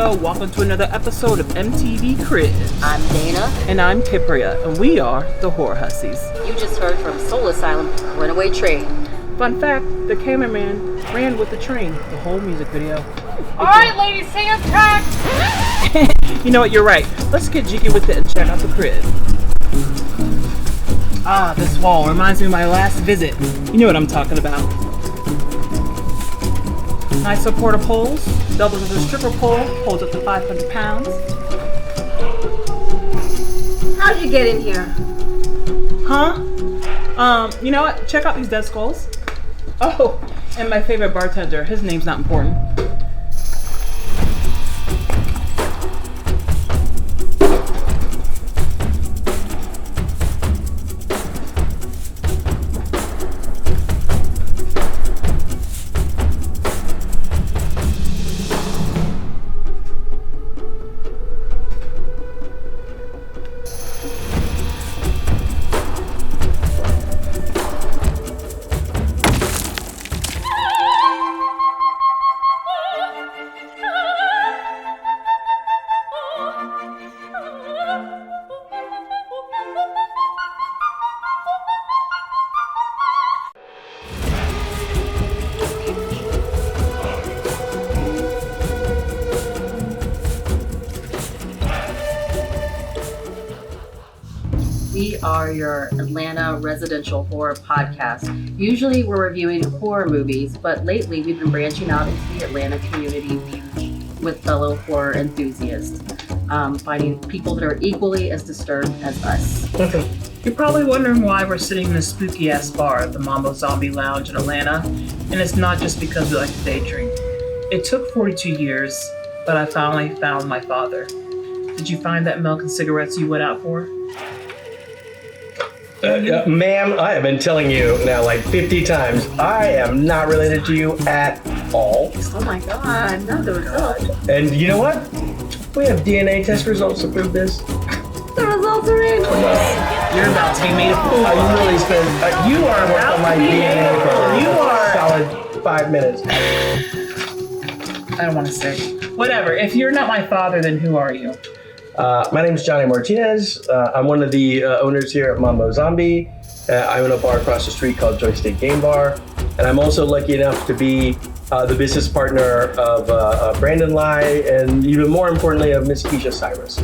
Yo, welcome to another episode of MTV Cribs. I'm Dana. And I'm Kipria, and we are the Horror Hussies. You just heard from Soul Asylum, Runaway Train. Fun fact, the cameraman ran with the train, the whole music video. Alright, ladies, sing a track! You know what, you're right. Let's get jiggy with it and check out the crib. Ah, this wall reminds me of my last visit. You know what I'm talking about. Nice supporter poles, doubles as a stripper pole, holds up to 500 pounds. How'd you get in here? Huh? You know what? Check out these dead skulls. Oh, and my favorite bartender. His name's not important. We are your Atlanta residential horror podcast. Usually we're reviewing horror movies, but lately we've been branching out into the Atlanta community with fellow horror enthusiasts, finding people that are equally as disturbed as us. You're probably wondering why we're sitting in this spooky ass bar at the Mambo Zombi Lounge in Atlanta, and it's not just because we like to day drink. It took 42 years, but I finally found my father. Did you find that milk and cigarettes you went out for? Ma'am, I have been telling you now like 50 times, I am not related to you at all. Oh my god, not the result. And you know what? We have DNA test results to prove this. The results are in. You're about to be made a fool. You really spent, you are worth on my DNA for You are. a solid 5 minutes. I don't want to say. Whatever. If you're not my father, then who are you? My name is Johnny Martinez. I'm one of the owners here at Mambo Zombi. I own a bar across the street called Joystick Game Bar. And I'm also lucky enough to be the business partner of Brandon Lai, and even more importantly of Miss Keisha Cyrus,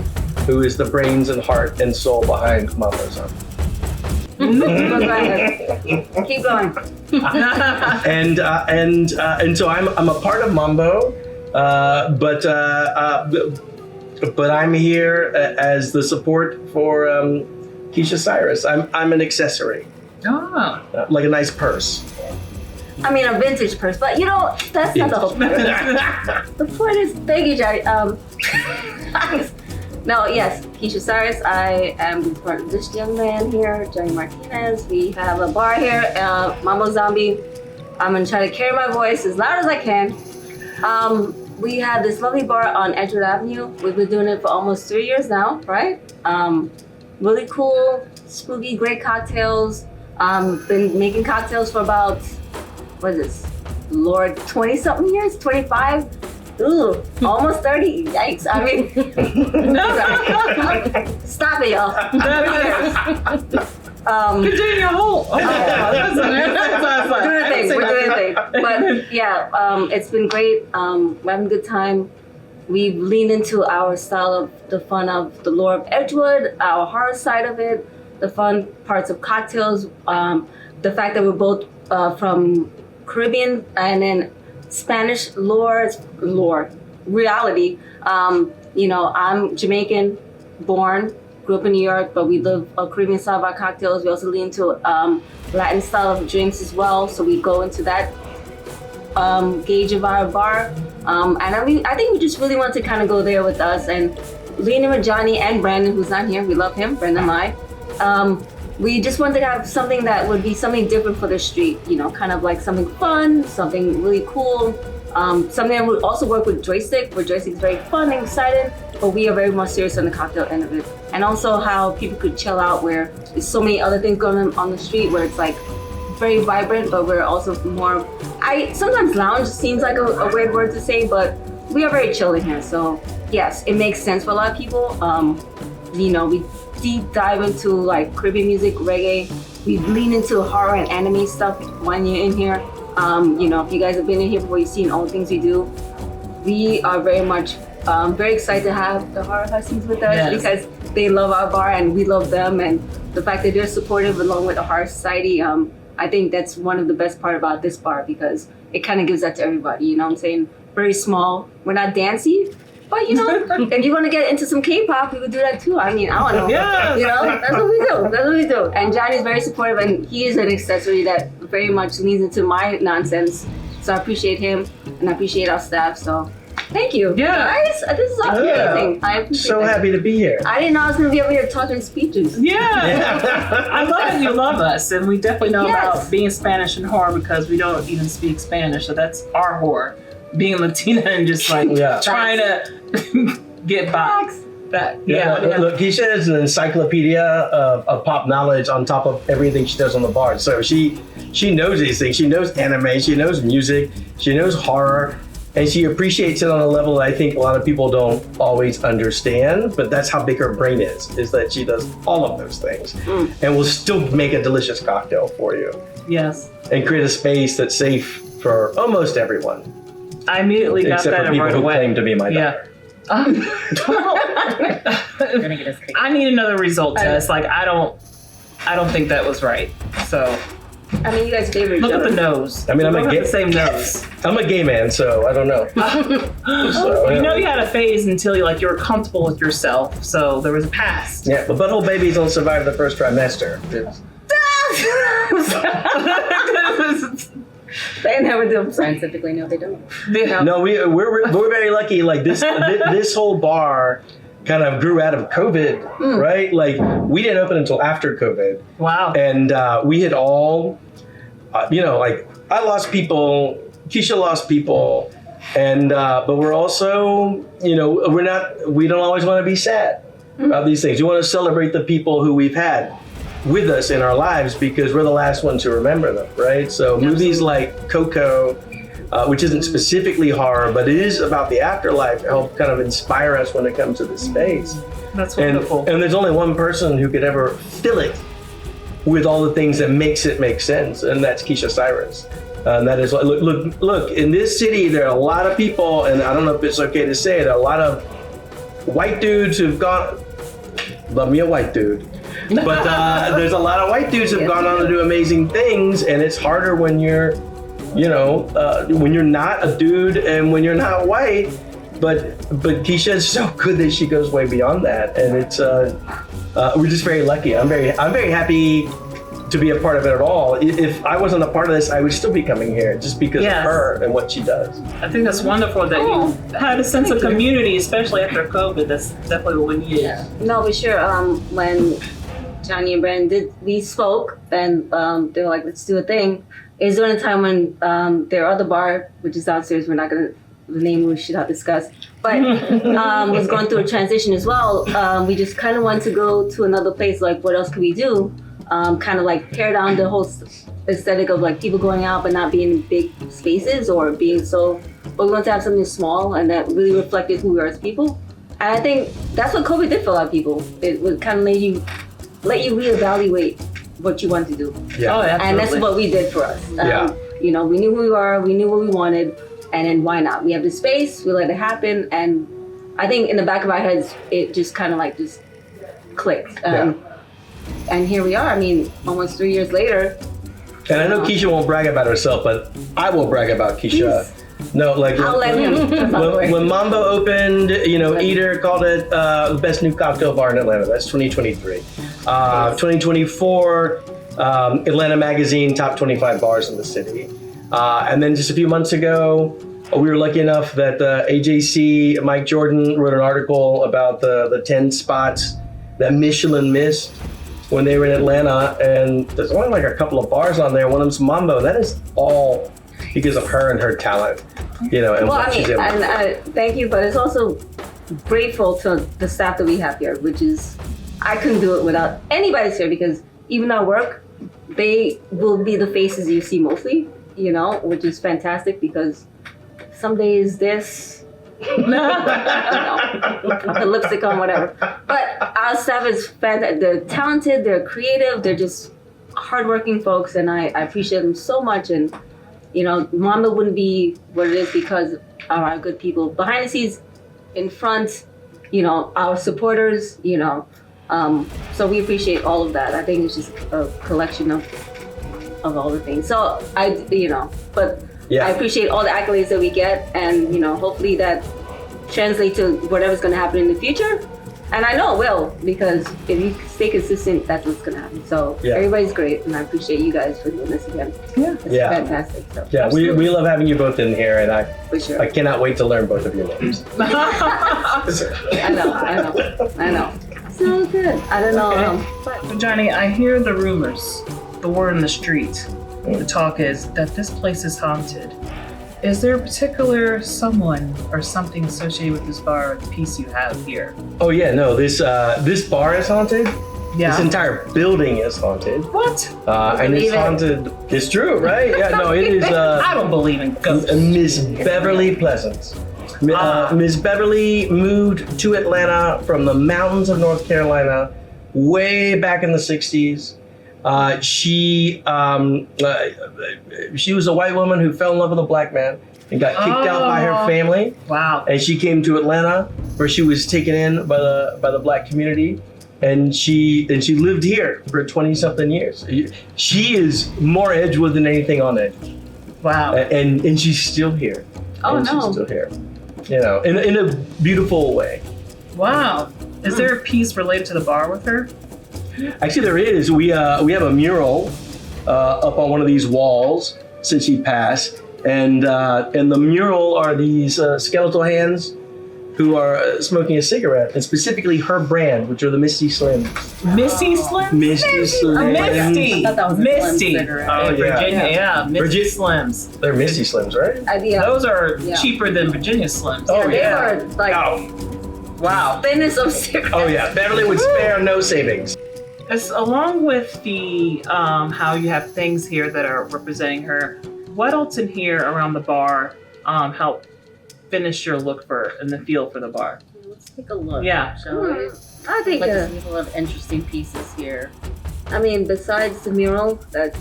who is the brains and heart and soul behind Mambo Zombi. Keep going. And so I'm a part of Mambo, but I'm here as the support for Keisha Cyrus. I'm an accessory. Oh. Like a nice purse. I mean, a vintage purse, but you know, that's not the whole point. The point is, thank you, Johnny. No, yes, Keisha Cyrus. I am part of this young man here, Johnny Martinez. We have a bar here, Mambo Zombi. I'm gonna try to carry my voice as loud as I can. We have this lovely bar on Edgewood Avenue. We've been doing it for almost 3 years now, right? Really cool, spooky, great cocktails. Been making cocktails for about, what is this? Lord, 20-something years? 25? Ooh, almost 30. Yikes. I mean, stop it, y'all. Continue your whole. We're doing a thing. But yeah, it's been great. We're having a good time. We've leaned into our style of the fun of the lore of Edgewood, our horror side of it, the fun parts of cocktails, the fact that we're both from Caribbean and then Spanish reality. You know, I'm Jamaican born, grew up in New York, but we live a Caribbean style of our cocktails. We also lean into Latin style of drinks as well. So we go into that gauge of our bar. And I think we just really want to kind of go there with us and lean in with Johnny and Brandon, who's not here. We love him, Brandon Lai. We just wanted to have something that would be something different for the street, you know, kind of like something fun, something really cool. Something that would also work with Joystick, where Joystick is very fun and excited, but we are very much serious on the cocktail end of it. And also how people could chill out, where there's so many other things going on the street where it's like very vibrant, but we're also more, sometimes lounge seems like a weird word to say, but we are very chill in here. So yes, it makes sense for a lot of people. You know, we deep dive into like Caribbean music, reggae. We lean into horror and anime stuff when you're in here. You know, if you guys have been in here before, you've seen all the things we do. We are very much very excited to have the horror Hussies with us because they love our bar and we love them, and the fact that they're supportive along with the horror society. I think that's one of the best part about this bar because it kind of gives that to everybody. You know what I'm saying? Very small. We're not dancey. But you know, if you want to get into some K-pop, we would do that too. I mean, I don't know. Yeah. You know, that's what we do. That's what we do. And Johnny's very supportive, and he is an accessory that very much leans into my nonsense. So I appreciate him, and I appreciate our staff. So thank you. Yeah. Guys, this is amazing. I appreciate So that. happy to be here. I didn't know I was going to be over here talking speeches. Yeah. I love that you love us, and we definitely know about being Spanish and horror because we don't even speak Spanish, so that's our horror. Being Latina and just like trying to get by. Look, Keisha is an encyclopedia of pop knowledge on top of everything she does on the bar. So she knows these things. She knows anime. She knows music. She knows horror. And she appreciates it on a level that I think a lot of people don't always understand. But that's how big her brain is that she does all of those things. And will still make a delicious cocktail for you. Yes. And create a space that's safe for almost everyone. I immediately got Except that for people right who away. claim to be my daughter. I need another result test. Like I don't think that was right. So I mean, you guys favor each look other. at the nose. I mean, I'm we a both gay- have the same nose. I'm a gay man, so I don't know. So, You know, you had a phase until you were comfortable with yourself. So there was a past. Yeah, but butthole babies don't survive the first trimester. They never do. Scientifically, no, they don't. No, we're very lucky. Like this whole bar kind of grew out of COVID, right? Like we didn't open until after COVID. Wow. And we had all, like I lost people, Keisha lost people, and but we're also, we don't always want to be sad about these things. We want to celebrate the people who we've had with us in our lives because we're the last ones to remember them, right? So movies like Coco, which isn't specifically horror, but it is about the afterlife, help kind of inspire us when it comes to this space. That's wonderful. And there's only one person who could ever fill it with all the things that makes it make sense, and that's Keisha Cyrus. And that is, look, in this city, there are a lot of people, and I don't know if it's okay to say it, a lot of white dudes who've gone, love me a white dude, but there's a lot of white dudes who've gone on to do amazing things, and it's harder when you're, when you're not a dude and when you're not white. But Keisha is so good that she goes way beyond that, and it's we're just very lucky. I'm very happy to be a part of it at all. If I wasn't a part of this, I would still be coming here just because of her and what she does. I think that's wonderful that you had a sense of community, especially after COVID. That's definitely what we needed. Yeah. No, but sure. When Johnny and Brandon we spoke, and they were like, "Let's do a thing." It's during a time when their other bar, which is downstairs, we're not gonna the name we should not discuss, but was going through a transition as well. We just kind of wanted to go to another place. Like, what else could we do? Kind of like tear down the whole aesthetic of like people going out but not being in big spaces or being so. But we wanted to have something small and that really reflected who we are as people. And I think that's what COVID did for a lot of people. It would kind of let you reevaluate what you want to do. Yeah. Oh, absolutely. And that's what we did for us. We knew who we were, we knew what we wanted, and then why not? We have the space, we let it happen, and I think in the back of our heads, it just kind of like just clicked. And here we are, I mean, almost 3 years later. And I know Keisha won't brag about herself, but I will brag about Keisha. No, like I'll let him. when Mambo opened, Eater called it the best new cocktail bar in Atlanta. That's 2023. 2024, Atlanta Magazine top 25 bars in the city. And then just a few months ago, we were lucky enough that AJC Mike Jordan wrote an article about the 10 spots that Michelin missed when they were in Atlanta, and there's only like a couple of bars on there. One of them's Mambo. That is all because of her and her talent, and well, what she's able to do. and thank you, but it's also grateful to the staff that we have here, which is, I couldn't do it without anybody's here, because even at work, they will be the faces you see mostly, which is fantastic, because some days this, The lipstick on, whatever. But our staff is fantastic. They're talented, they're creative, they're just hardworking folks, and I appreciate them so much. And Mambo wouldn't be what it is because of our good people behind the scenes, in front. Our supporters. So we appreciate all of that. I think it's just a collection of all the things. So but I appreciate all the accolades that we get, and hopefully that translates to whatever's going to happen in the future. And I know it will, because if you stay consistent, that's what's going to happen. So everybody's great, and I appreciate you guys for doing this again. It's fantastic. So. Yeah, we love having you both in here, and I cannot wait to learn both of your names. I know. So good. I don't know. So Johnny, I hear the rumors, the word in the street. The talk is that this place is haunted. Is there a particular someone or something associated with this bar or the piece you have here? Oh yeah, no, this bar is haunted. Yeah. This entire building is haunted. What? And it's haunted. It's true, right? Yeah, no, it is. I don't believe in ghosts. Miss Beverly Pleasance. Miss Beverly moved to Atlanta from the mountains of North Carolina way back in the 60s. She was a white woman who fell in love with a black man and got kicked out by her family. Wow. And she came to Atlanta, where she was taken in by the black community, and she lived here for 20-something years. She is more Edgewood than anything on Edgewood. Wow. And she's still here. She's still here. In a beautiful way. Wow. Is there a piece related to the bar with her? Actually, there is. We have a mural up on one of these walls since she passed, and the mural are these skeletal hands who are smoking a cigarette, and specifically her brand, which are the Misty Slims. Misty Slims? Misty Slims. Misty. I thought that was a Misty. Slim cigarette. Oh, Virginia, yeah. Misty Slims. They're Misty Slims, right? Those are cheaper than Virginia Slims. Oh, They yeah. are like Wow. thinness of cigarettes. Oh, yeah. Beverly would spare no savings. As along with the how you have things here that are representing her, what else in here around the bar help finish your look for and the feel for the bar? Let's take a look. Yeah. Shall we? I think Like there's a couple of interesting pieces here. besides the mural that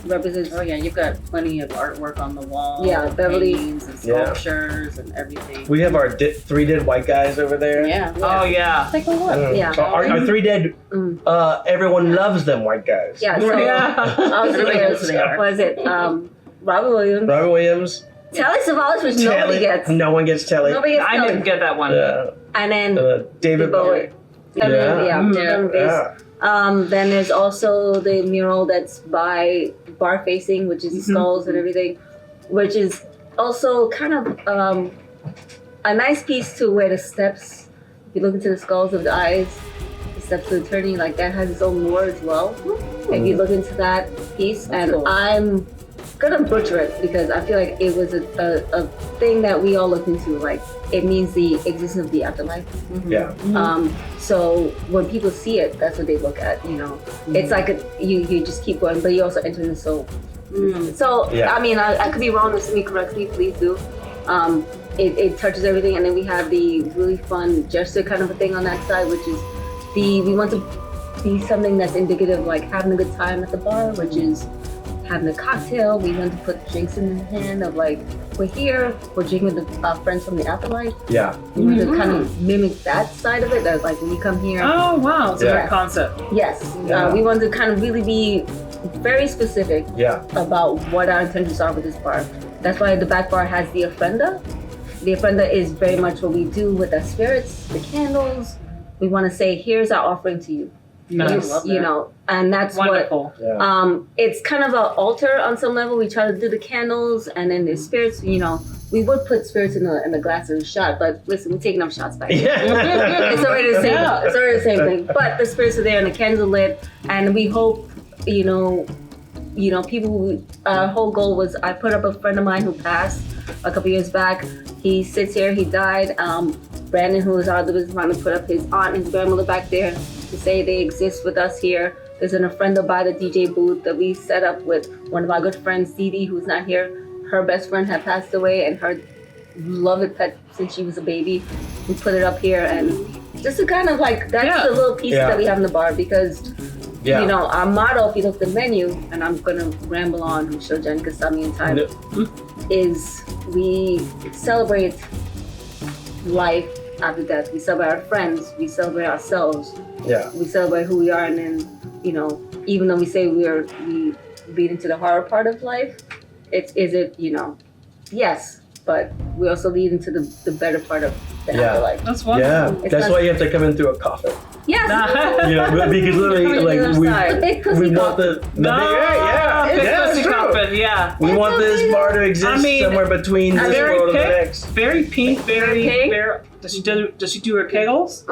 represents. Oh yeah, you've got plenty of artwork on the wall. Yeah, Beverly. Paintings and sculptures and everything. We have our 3 dead white guys over there. Yeah. Oh yeah. Take a look. Yeah. So our 3 dead, everyone loves them white guys. Yeah, so also there's, was it Robert Williams? Robert Williams. Telly Savalas, which nobody gets. No one gets Telly. Nobody gets I Telly. didn't get that one. Yeah. And then David Bowie. Then there's also the mural that's by bar facing, which is the skulls and everything, which is also kind of a nice piece to where the steps, if you look into the skulls of the eyes, the steps to eternity, like that has its own lore as well. If you look into that piece, That's cool. I'm gonna butcher it because I feel like it was a thing that we all looked into. Like it means the existence of the afterlife. Yeah. So when people see it, that's what they look at. It's like you just keep going, but you also enter the soul. So I could be wrong. Listen to me correctly, please do. It touches everything, and then we have the really fun gesture kind of a thing on that side, which is we want to be something that's indicative of like having a good time at the bar, which is having a cocktail. We want to put drinks in the hand of like, we're here, we're drinking with the friends from the afterlife. Yeah. We want to kind of mimic that side of it, that like when you come here. Oh wow, it's a great concept. Yes. We want to kind of really be very specific about what our intentions are with this bar. That's why the back bar has the ofrenda. The ofrenda is very much what we do with the spirits, the candles. We want to say, here's our offering to you. Nice. And that's Wonderful. what it's kind of an altar on some level. We try to do the candles and then the spirits, we would put spirits in the glass of a shot, but listen, we're taking up shots back here. It's already the same. It's already the same thing. But the spirits are there and the candles are lit, and we hope, people. Our whole goal was, I put up a friend of mine who passed a couple years back. He sits here. He died. Brandon, who was our other business partner, put up his aunt and his grandmother back there to say they exist with us here. There's an ofrenda by the DJ booth that we set up with one of our good friends, Dee Dee, who's not here. Her best friend had passed away, and her beloved pet since she was a baby. We put it up here, and just to kind of like, that's the little pieces that we have in the bar, because you know, our motto, if you look at the menu, and I'm gonna ramble on, I'm sure Jen can stop me in time, is we celebrate life after death. We celebrate our friends, we celebrate ourselves, we celebrate who we are, and then, you know, even though we say we lead into the horror part of life, you know, yes, but we also lead into the better part of the afterlife. That's wonderful. It's that's why you have to come in through a coffin. Yes. Because literally, like, the big pussy we want the pussy true. coffin, yeah. We want this bar to exist somewhere between this world and the next. Very pink, very. Does she do her kegels?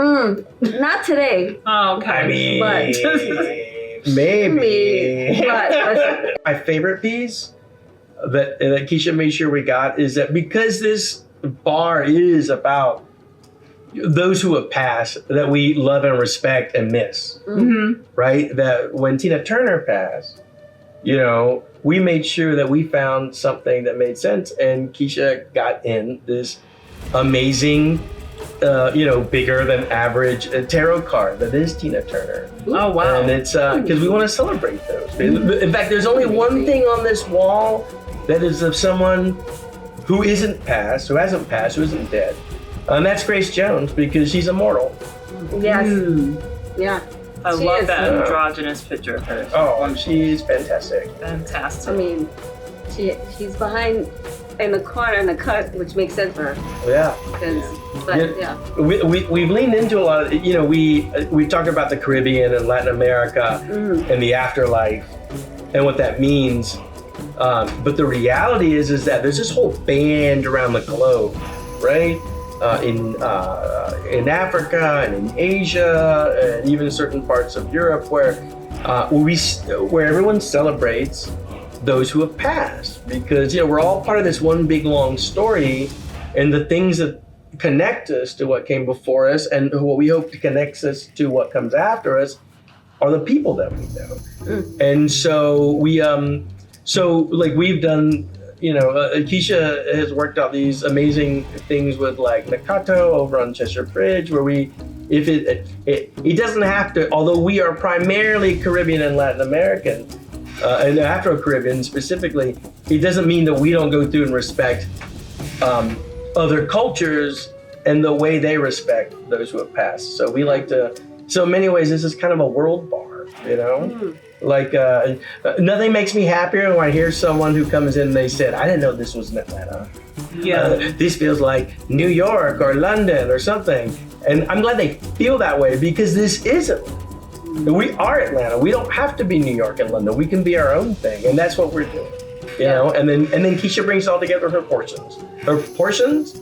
Not today. Oh, okay. I mean, but maybe. But my favorite piece that Keisha made sure we got is that because this bar is about those who have passed that we love and respect and miss, right? That when Tina Turner passed, you know, we made sure that we found something that made sense, and Keisha got in this amazing, you know, bigger than average tarot card that is Tina Turner. Oh, wow. And it's because we want to celebrate those. In fact, there's only one thing on this wall that is of someone who isn't passed, who hasn't passed, who isn't dead. And that's Grace Jones, because she's immortal. yes, yeah. I She love is. that androgynous picture of her. Oh, she's fantastic. Fantastic. I mean, she's behind in the corner in the cut, which makes sense for her. Yeah. We've leaned into a lot of, you know, we talk about the Caribbean and Latin America and the afterlife and what that means. But the reality is that there's this whole band around the globe, right? In Africa and in Asia and even certain parts of Europe where everyone celebrates those who have passed, because, you know, we're all part of this one big long story, and the things that connect us to what came before us and what we hope to connect us to what comes after us are the people that we know. And so we've done, you know, Keisha has worked out these amazing things with like Nakato over on Cheshire Bridge, where it doesn't have to, although we are primarily Caribbean and Latin American, and Afro-Caribbean specifically, it doesn't mean that we don't go through and respect other cultures and the way they respect those who have passed. So we like to, so in many ways, this is kind of a world bar, you know? Like, nothing makes me happier when I hear someone who comes in and they said, I didn't know this was in Atlanta. This feels like New York or London or something. And I'm glad they feel that way, because this is Atlanta. We are Atlanta. We don't have to be New York and London. We can be our own thing. And that's what we're doing. You know, and then Keisha brings it all together with her portions. Her portions?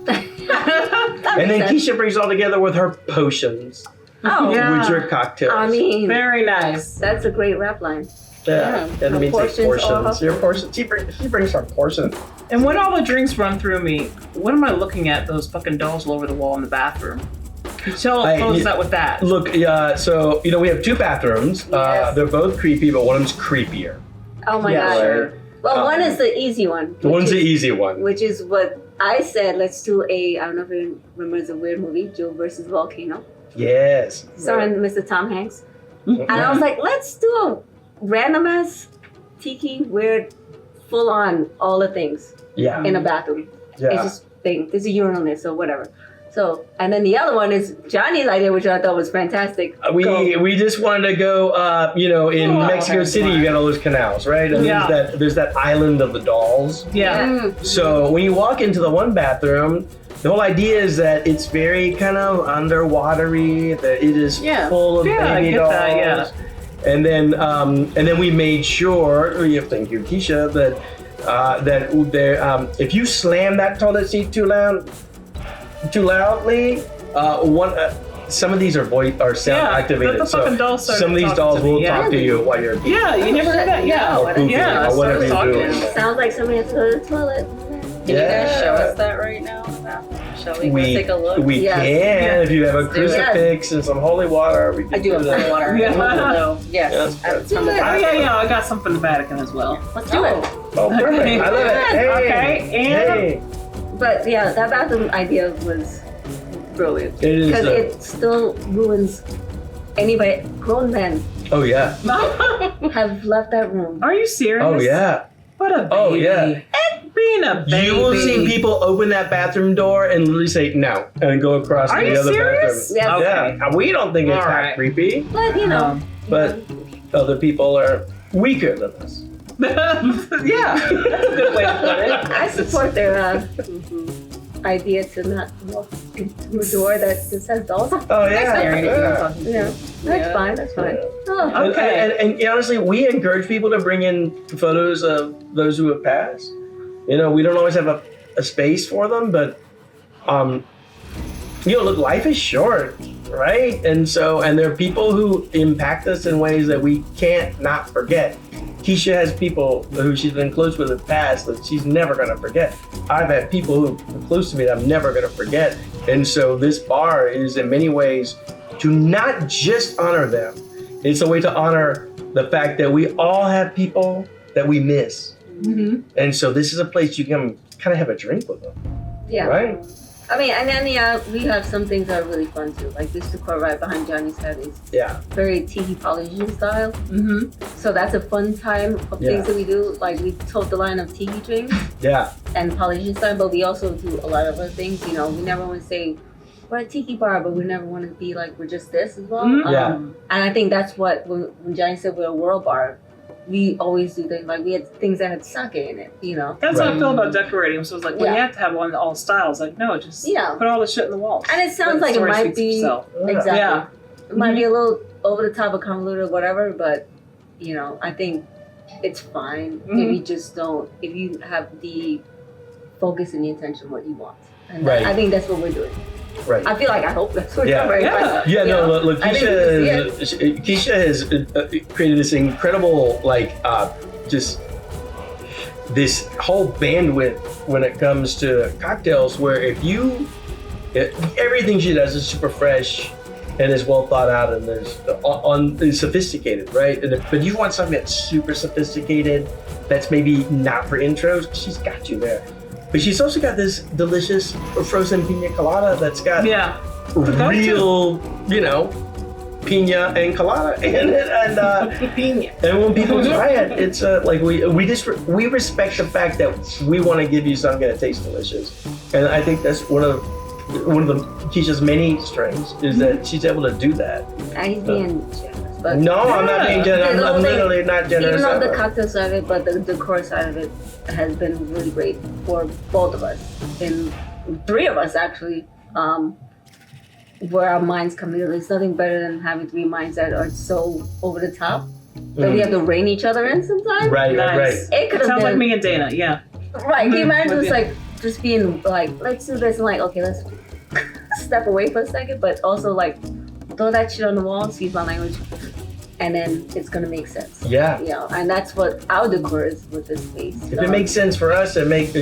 And then Keisha brings it all together with her potions. Oh, which are cocktails. I mean, very nice. That's a great rap line. Yeah, that means portions. Your portion. She brings her portion. And when all the drinks run through me, what am I looking at? Those fucking dolls all over the wall in the bathroom. Can you tell us that with that? Look, so, you know, we have two bathrooms. Yes. They're both creepy, but one of them's creepier. Oh my God. Right? Well, one is the easy one. One's the easy one. Which is what I said, let's do I don't know if you remember the weird movie, Joe versus Volcano. Yes. Starring Mr. Tom Hanks. And I was like, let's do a random ass tiki weird full on all the things in a bathroom. Yeah. It's just there's a urinal in there, so whatever. So, and then the other one is Johnny's idea, which I thought was fantastic. We just wanted to go, you know, in Mexico City, you got all those canals, right? And there's that island of the dolls. Yeah. So when you walk into the one bathroom, the whole idea is that it's very kind of underwatery, that it is full of baby dolls. That, And then we made sure, thank you, Keisha, that if you slam that toilet seat too loudly, some of these are sound activated. The fucking dolls some of these dolls will talk to you while you're you never heard that. or pooping or whatever you're doing. Sounds like somebody has to go to the toilet. Can you guys show us that right now? Shall we go take a look? We can. If you have a crucifix and some holy water, we can I do have holy water. Yes. I got some from the Vatican as well. Let's do it. Oh, perfect. I love it. Hey. Okay, and But yeah, that bathroom idea was brilliant. It is. Because it still ruins anybody. Grown men Oh yeah. have left that room. Are you serious? Oh yeah. What a baby. Oh yeah. Being a baby. You will see people open that bathroom door and literally say no and go across Are to the you other Yes. serious? bathroom. Okay. Yeah. We don't think it's All that right. creepy, But you know, but other people are weaker than us. Yeah. That's a good way to put it. I support their idea to not walk into a door that just says dolls. Oh yeah. Yeah, that's fine. That's fine. Oh, And- Okay. And honestly, we encourage people to bring in photos of those who have passed. You know, we don't always have a space for them, but you know, look, life is short, right? And there are people who impact us in ways that we can't not forget. Keisha has people who she's been close with in the past that she's never gonna forget. I've had people who are close to me that I'm never gonna forget. And so this bar is in many ways to not just honor them, it's a way to honor the fact that we all have people that we miss. Mm-hmm. And so this is a place you can kind of have a drink with them, yeah. right? I mean, and then we have some things that are really fun too. Like this decor right behind Johnny's head is Yeah. very tiki Polynesian style. Mm-hmm. So that's a fun time of things that we do. Like we told the line of tiki drinks Yeah. and Polynesian style, but we also do a lot of other things. You know, we never want to say we're a tiki bar, but we never want to be like we're just this as well. Mhm. Yeah. And I think that's what when Johnny said we're a world bar, we always do things like we had things that had sake in it. You know. That's how I Right. feel about decorating. So it's like, well, you have to have one in all styles. Like, no, just Yeah. put all the shit in the walls. And it sounds Let the like it story might speak for be itself. exactly. Yeah. It might be a little over the top or convoluted or whatever, but you know, I think it's fine if Mhm. you just don't if you have the focus and the intention what you want. And Right. I think that's what we're doing. Right. I feel like I hope that's what Yeah. we're doing. Yeah. Yeah, You no, know, look, I think Keisha has created this incredible, just this whole bandwidth when it comes to cocktails where everything she does is super fresh and is well thought out and is sophisticated, right? But you want something that's super sophisticated, that's maybe not for intros, she's got you there. But she's also got this delicious frozen pina colada that's got Yeah. real, pina and colada in it, and when people try it, it's we respect the fact that we want to give you something that tastes delicious, and I think that's one of Keisha's many strengths is that she's able to do that. And he's being generous. But No, I'm not being generous. I'm literally not generous. even though the ever. cocktail side of it, but the decor side of it has been really great for both of us. And three of us actually. Where our minds come together. There's nothing better than having three minds that are so over the top that we have to rein each other in sometimes. Right. Nice. It could have Sounds been like me and Dana. Yeah. right. Can you imagine With just you. like just being like, let's do this and like, okay, let's step away for a second, but also like throw that shit on the wall, excuse my language, and then it's gonna make sense. Yeah. You know, and that's what our decor is with this space. If it makes sense for us, it makes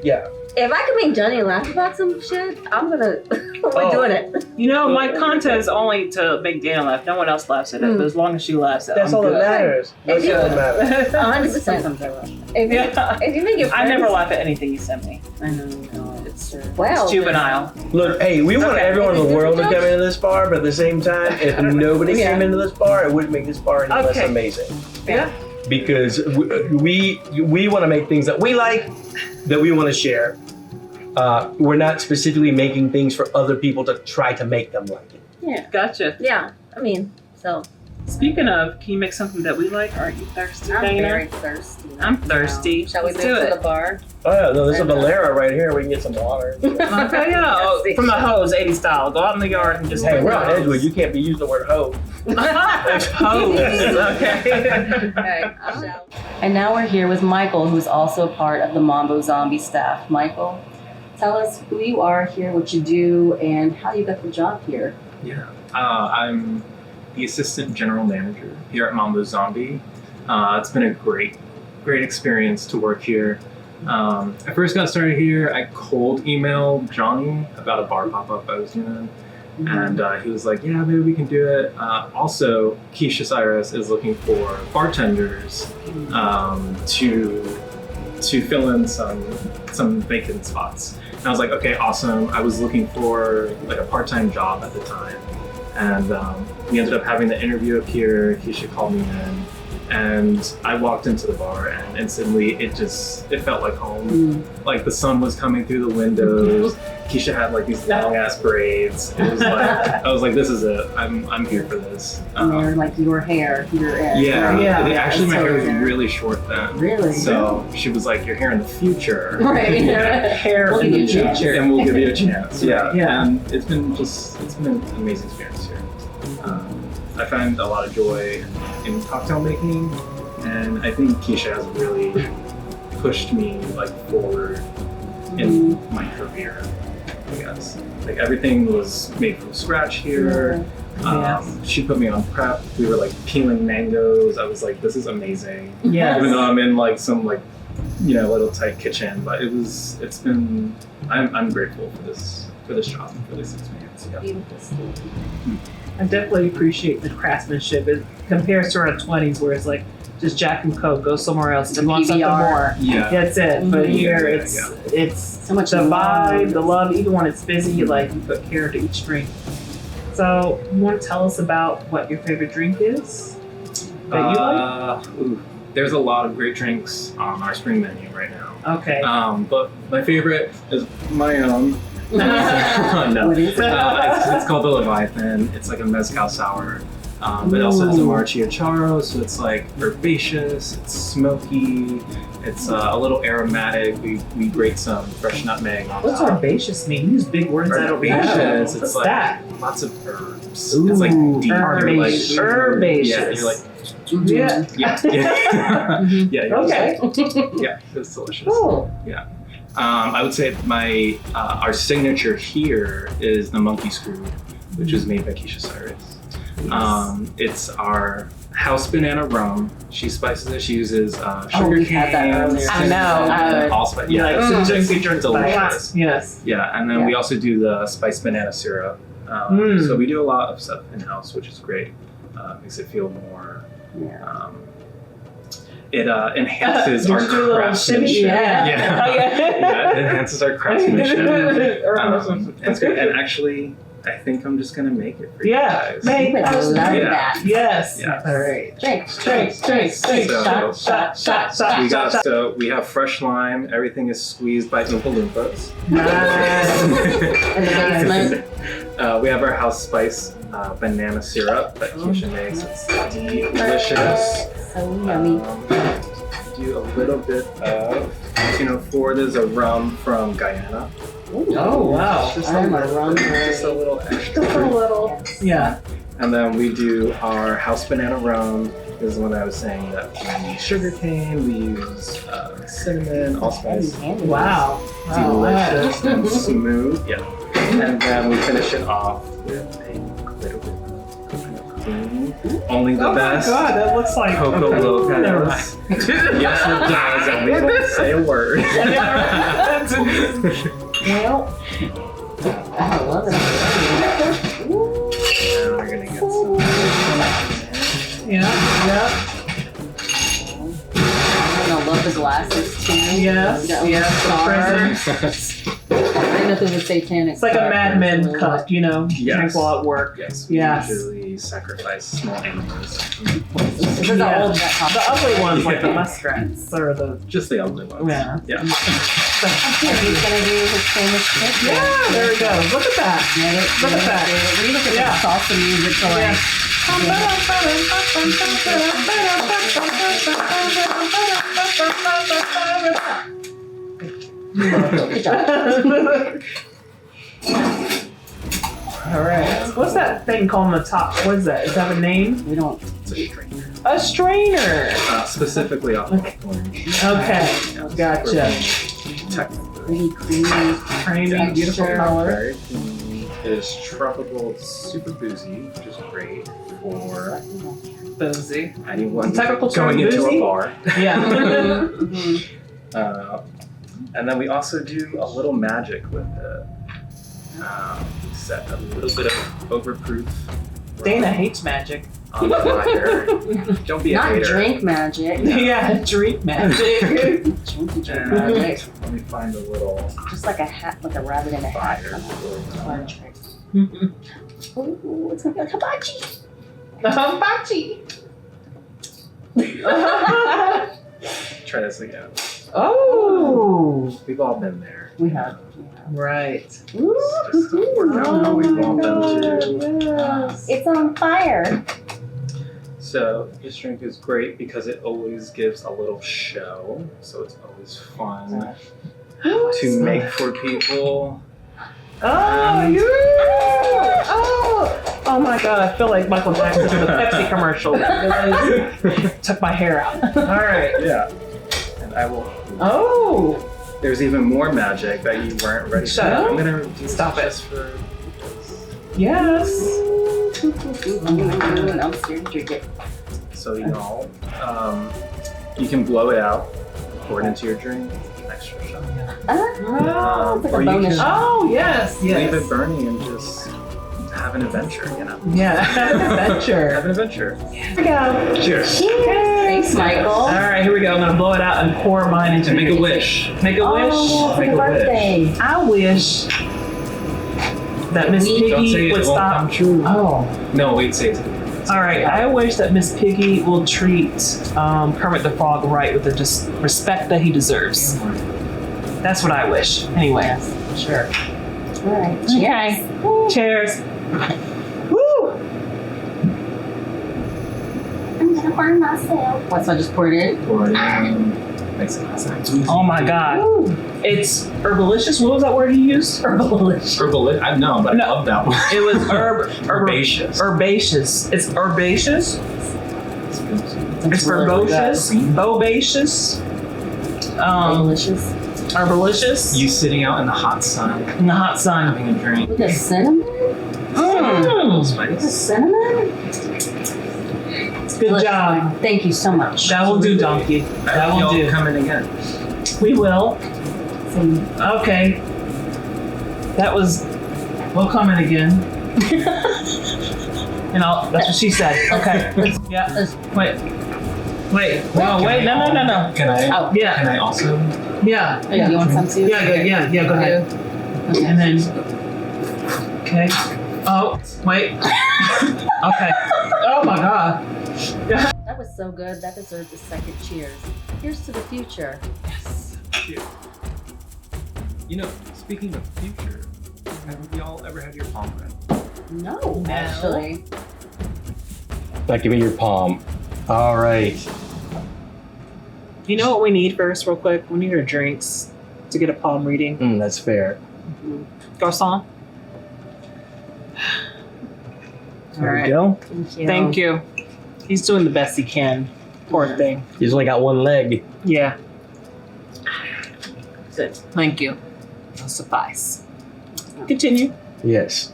yeah. If I could make Johnny laugh about some shit, I'm gonna. We're Oh. doing it. You know, my content is only to make Dana laugh. No one else laughs at it. But as long as she laughs at it, That's I'm all good. that matters. That's all that matters. 100%. Sometimes I laugh. If you make it, I never laugh at anything you send me. I know, it's Wow. It's juvenile. Look, hey, we want Okay. everyone in the Is it world to jokes? come into this bar, but at the same time, if nobody Yeah. came into this bar, it wouldn't make this bar any less Okay. amazing. Yeah. Because we want to make things that we like, that we want to share. We're not specifically making things for other people to try to make them like it. Yeah. Gotcha. Yeah, I mean, so Speaking of, can you make something that we like? Aren't you thirsty, I'm Dana? very thirsty. I'm thirsty. Shall we Let's move do to it. the bar? Oh yeah, no, there's a And, Valera right here. We can get some water. Okay, yeah. Oh, from the hose, 80 style. Go out in the yard and just. Hey, we're on hose. Edgewood. You can't be using the word hoe. Hose. Okay. okay. And now we're here with Michael, who's also part of the Mambo Zombi staff. Michael, tell us who you are here, what you do, and how you got the job here. Yeah, I'm the assistant general manager here at Mambo Zombi. It's been a great experience to work here. I first got started here. I cold emailed Johnny about a bar pop-up I was doing, and he was like, "Yeah, maybe we can do it." Also, Keisha Cyrus is looking for bartenders to to fill in some vacant spots. And I was like, okay, awesome. I was looking for like a part-time job at the time, and we ended up having the interview up here. Keisha called me in, and I walked into the bar, and instantly it felt like home. Like the sun was coming through the windows. Keisha had like these long ass braids. It was like I was like, this is it. I'm here for this. Or like your hair, Yeah. Actually, my hair was hair. really short then. Really? So she was like, your hair in the future. Right. Hair We'll in give the you a chance. future. And we'll give you a chance. Yeah. Yeah. And it's been an amazing experience here. I find a lot of joy in cocktail making, and I think Keisha has really pushed me like forward in my career. I guess like everything was made from scratch here. She put me on prep. We were like peeling mangoes. I was like, this is amazing. Yes. Even though I'm in like some like little tight kitchen, but I'm grateful for this job, for this experience. Yeah. Beautiful. I definitely appreciate the craftsmanship. It compares to our 20s where it's like just Jack and Coke, go somewhere else. The You want something PBR. more. Yeah. That's it. But Mhm. here Yeah, it's So much the love. vibe, the love, even when it's busy, like you put care to each drink. So you want to tell us about what your favorite drink is that you like? There's a lot of great drinks on our spring menu right now. Okay. But my favorite is my own. No. What is it? It's called the Leviathan. It's like a mezcal sour. It also has a marchiacharo, so it's like herbaceous, it's smoky, it's a little aromatic. We grate some fresh nutmeg on What's top. herbaceous mean? These big words I don't know. Herbaceous, What's it's like that? lots of herbs. Ooh, it's like deep. herbaceous. You're like, Herbaceous. Yeah, you're like, Yeah. yeah. Yeah, you're Okay. yeah, it's delicious. Cool. I would say our signature here is the monkey screw, which is made by Keisha Cyrus. It's our house banana rum. She spices it. She uses sugar we had that cane, earlier. I know. cinnamon, allspice. Yeah, Like it's some drinky drinks. delicious. Yes. Yeah, and then we also do the spiced banana syrup. So we do a lot of stuff in house, which is great. Makes it feel more. It enhances our Don't do a little craftsmanship. shimmy? Yeah. Yeah. Oh, yeah. Yeah, it enhances our craftsmanship. That's good. And actually, I think I'm just gonna make it for you Yeah. guys. Make I love Yeah. that. Yes. Yeah. All right. Drink. Drink. So- Shot. We got we have fresh lime. Everything is squeezed by Oompa Loompas. Nice. In the basement. We have our house spice banana syrup that Keisha makes. It's delicious. So yummy. Do a little bit of 1904. There's a rum from Guyana. Oh wow. Just I'm a rum just a little extra. Just a little. Yeah. And then we do our house banana rum. This is the one I was saying that we use sugar cane, we use cinnamon, allspice. Wow. Delicious and smooth. Yeah. And then we finish it off with a little bit of coconut cream. Only the Oh best. my god, that looks like Coco okay. Never mind. Lopez. Yes, it does. And we don't say a word. Well, I love it. And we're gonna get some. Yeah. I love the glasses too. Yes. That Yes. star. The prison. I know there's a satanic. It's like a Mad Men cup, you know. Yes. Drink while at work. Yes, we Yes. usually sacrifice small animals. This is Yeah. how old that top. The ugly ones, like the muskrats, or the Just the ugly ones. yeah. Yeah. He's gonna do his famous trick. Yeah, there we go. Look at that. Get it? Look at Get it? that. Get it? We look at Yeah. the salsa music to like. Good job. All right. What's that thing called on the top? What is that? Does that have a name? We don't. It's a strainer. A strainer. Specifically off of orange. Okay. Gotcha. Technically. Pretty creamy. Creamy, beautiful Texture. color. Very creamy. It is tropical, super boozy, which is great for Boozy. anyone Technical term, going into boozy? a bar. Yeah. Mhm. And then we also do a little magic with it. We set a little bit of overproof Dana hates magic. On fire. Don't be a Not hater. drink magic. Yeah, drink magic. Drinky drink And magic. let me find a little Just like a hat, like a rabbit in a hat. fire. Fire trick. Ooh, it's gonna be like hibachi. Hibachi. Try this again. Oh, We've all been there. We have. right. Just doesn't work out how we want them to. It's on fire. So this drink is great because it always gives a little show. So it's always fun to make for people. Oh, yeah. Oh my God! I feel like Michael Jackson in the Pepsi commercial. Took my hair out. All right. Yeah. And I will. Oh. There's even more magic that you weren't ready for. Shut up. I'm gonna do Stop it. just for Yes. I'm scared to drink it. so y'all. You can blow it out, pour it into your drink, an extra shot. Oh, it's like Or a you bonus can- shot. Oh yes. Leave Yes. it burning and just have an adventure. Yeah. Have Adventure. an adventure. Here we go. Cheers. Thanks, Michael. All right, here we go. I'm gonna blow it out and pour mine into Make a wish. Make a Oh, wish. it's Make a a wish. birthday. I wish that Miss Don't say Piggy it would won't stop. come true. Oh. No, wait, say it. All right. I wish that Miss Piggy will treat Kermit the Frog right with the just respect that he deserves. That's what I wish. Anyway. Yes. Sure. All right. Okay. Cheers. Woo! I'm gonna burn myself. What, so I just poured it in? Pour it in. Makes it nice. Oh my God. It's herbalicious. What was that word you used? Herbalicious. Herbal. I know, but No. I love that one. It was Herbaceous. Herbaceous. It's herbaceous. It's really herbaceous. Bobaceous. Delicious. Herbalicious. You sitting out in the hot sun, In the hot sun. having a drink. With the cinnamon? Mm. Spice. Cinnamon? Good job. Thank you so much. That will do, Donkey. That will Y'all do. come in again. We will. Okay. That was. We'll come in again. And that's what she said. Okay. Yeah. Wait. No, wait. No. Can I? Oh. Yeah. Can I also? Yeah. Do you want some too? Yeah, go ahead. Okay. And then. Okay. Oh, wait. Okay. Oh my God. That was so good. That deserved a second cheers. Here's to the future. Yes. You know, speaking of future, have y'all ever had your palm read? No, actually. Like, give me your palm. All right. You know what we need first, real quick? We need our drinks to get a palm reading. That's fair. Garçon. There right. we go. Thank you. He's doing the best he can. Poor thing. He's only got one leg. Yeah. Good. Thank you. That'll suffice. Continue. Yes.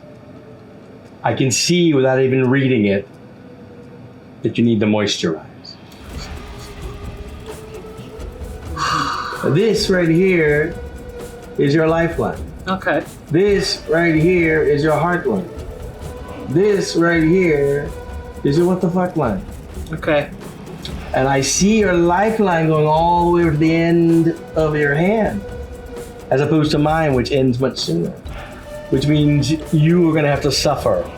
I can see without even reading it that you need to moisturize. This right here is your lifeline. Okay. This right here is your heartline. This right here is your what the fuck line. Okay. And I see your lifeline going all the way to the end of your hand, as opposed to mine, which ends much sooner. Which means you are going to have to suffer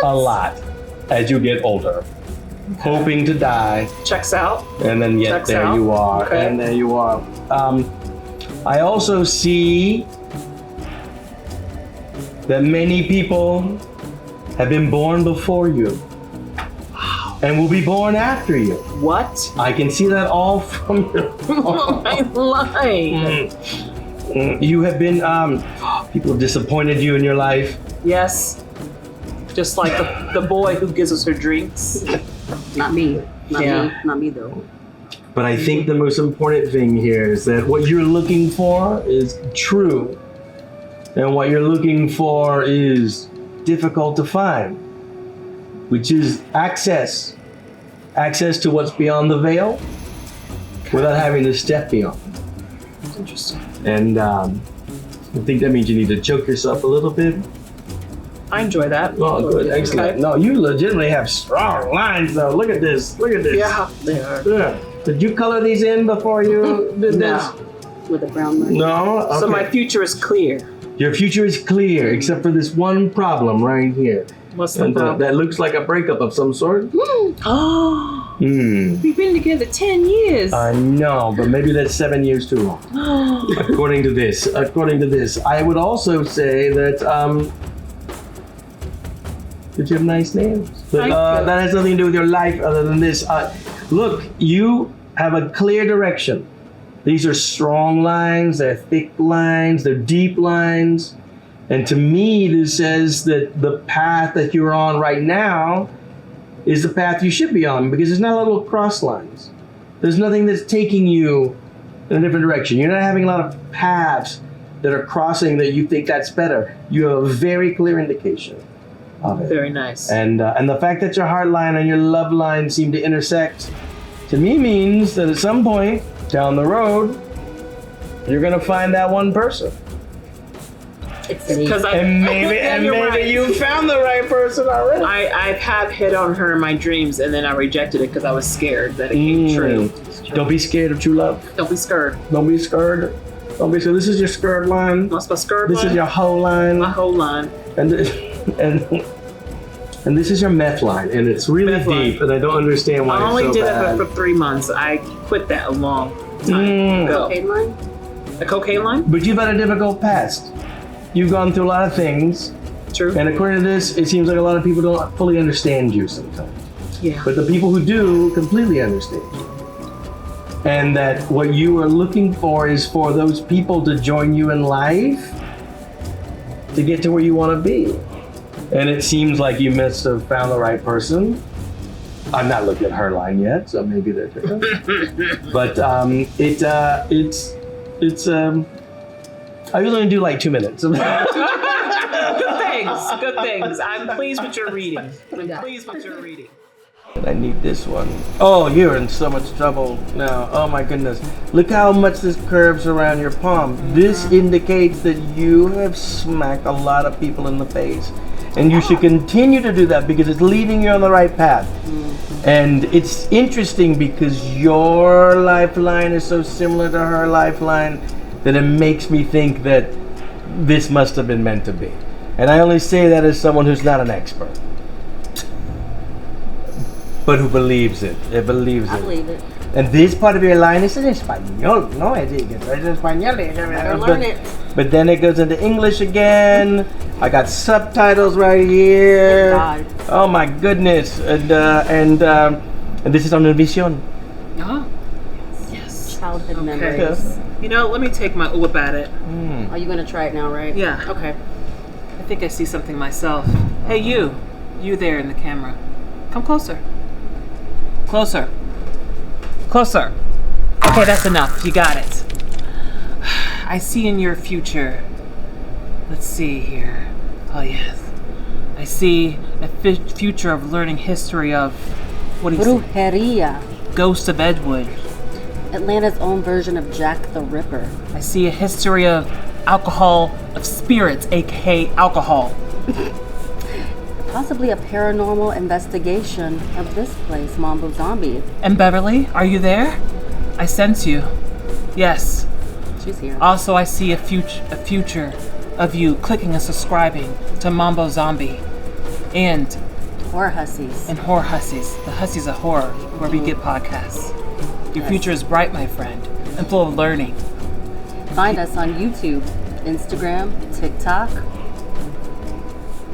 a lot as you get older, hoping to die, Checks out. and then yet Checks there out. you are, Okay. and there you are. I also see that many people have been born before you and will be born after you. What? I can see that all from your I'm lying. You have been, people have disappointed you in your life. Yes. Just like the boy who gives us her drinks. Not me. Yeah. Not me though. But I think the most important thing here is that what you're looking for is true. And what you're looking for is difficult to find, which is access. Access to what's beyond the veil without having to step beyond. Interesting. And I think that means you need to choke yourself a little bit I enjoy that. Oh, good, excellent. Okay. No, you legitimately have strong lines, though. Look at this. Look at this. Yeah, they are. Yeah. Did you color these in before you did No. this? With a brown line. No. Okay. So my future is clear. Your future is clear, except for this one problem right here. What's the And problem? that looks like a breakup of some sort. Oh, Hmm. we've been together 10 years. I know, but maybe that's 7 years too long. According to this. I would also say that that you have nice names. But Thank you. that has nothing to do with your life other than this. Look, you have a clear direction. These are strong lines, they're thick lines, they're deep lines. And to me, this says that the path that you're on right now is the path you should be on, because there's not a little cross lines. There's nothing that's taking you in a different direction. You're not having a lot of paths that are crossing that you think that's better. You have a very clear indication of it. Very nice. And the fact that your heart line and your love line seem to intersect, to me means that at some point down the road, you're gonna find that one person. It's me. Because And maybe you found the right person already. I have hit on her in my dreams, and then I rejected it because I was scared that it came true. Don't be scared of true love. Don't be scared. Don't be scared. Don't be scared. This is your skirt line. What's my skirt This line? is your hoe line. my whole line. And and this is your meth line, and it's really Meth line. deep, and I don't understand why I only it's so did bad. it for 3 months. I quit that a long time ago. Cocaine line? The cocaine line? But you've had a difficult past. You've gone through a lot of things, True. and according to this, it seems like a lot of people don't fully understand you sometimes. Yeah. But the people who do completely understand you. And that what you are looking for is for those people to join you in life to get to where you want to be. And it seems like you must have found the right person. I'm not looking at her line yet, so maybe they're different. But I usually only do like 2 minutes. Good things. Good things. I'm pleased with your reading. I'm pleased with your reading. I need this one. Oh, you're in so much trouble now. Oh my goodness. Look how much this curves around your palm. This indicates that you have smacked a lot of people in the face. And you should continue to do that because it's leading you on the right path. And it's interesting because your lifeline is so similar to her lifeline that it makes me think that this must have been meant to be. And I only say that as someone who's not an expert. But who believes it. It believes I it. believe it. And this part of your line is in Espanol. No, it's in Espanol. Better learn it. But then it goes into English again. I got subtitles right here. God. Oh my goodness. And this is on Univision. Oh. Yes. Childhood Okay. memories. You know, let me take my whip at it. Are you gonna try it now, right? Yeah. Okay. I think I see something myself. Hey, you. You there in the camera. Come closer. Closer. Closer. Okay, that's enough. You got it. I see in your future. Let's see here. Oh, yes. I see a future of learning history of, what do you say? Brujeria. Ghost of Edgewood. Atlanta's own version of Jack the Ripper. I see a history of alcohol, of spirits, aka alcohol. Possibly a paranormal investigation of this place, Mambo Zombi. And Beverly, are you there? I sense you. Yes. She's here. Also, I see a future of you clicking and subscribing to Mambo Zombi and Horror Hussies. Horror Hussies. The Hussies of Horror, where we get podcasts. Your future is bright, my friend, and full of learning. Find us on YouTube, Instagram, TikTok.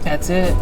That's it.